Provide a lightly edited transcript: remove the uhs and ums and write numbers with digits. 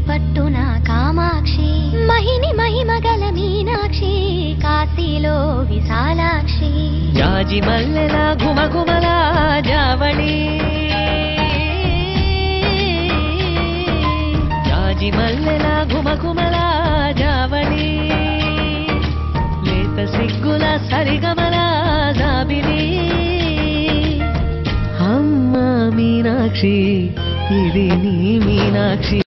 పట్టున కామాక్షి మహిని మహిమగల మీనాక్షి కాశీలో విశాలాక్షి జాజి మల్లెల గుమగుమల జావళి జాజి మల్లెల గుమగుమల జావళి లేత సిగ్గుల సరిగమల జాబిలి అమ్మ మీనాక్షి ఇది నీ మీనాక్షి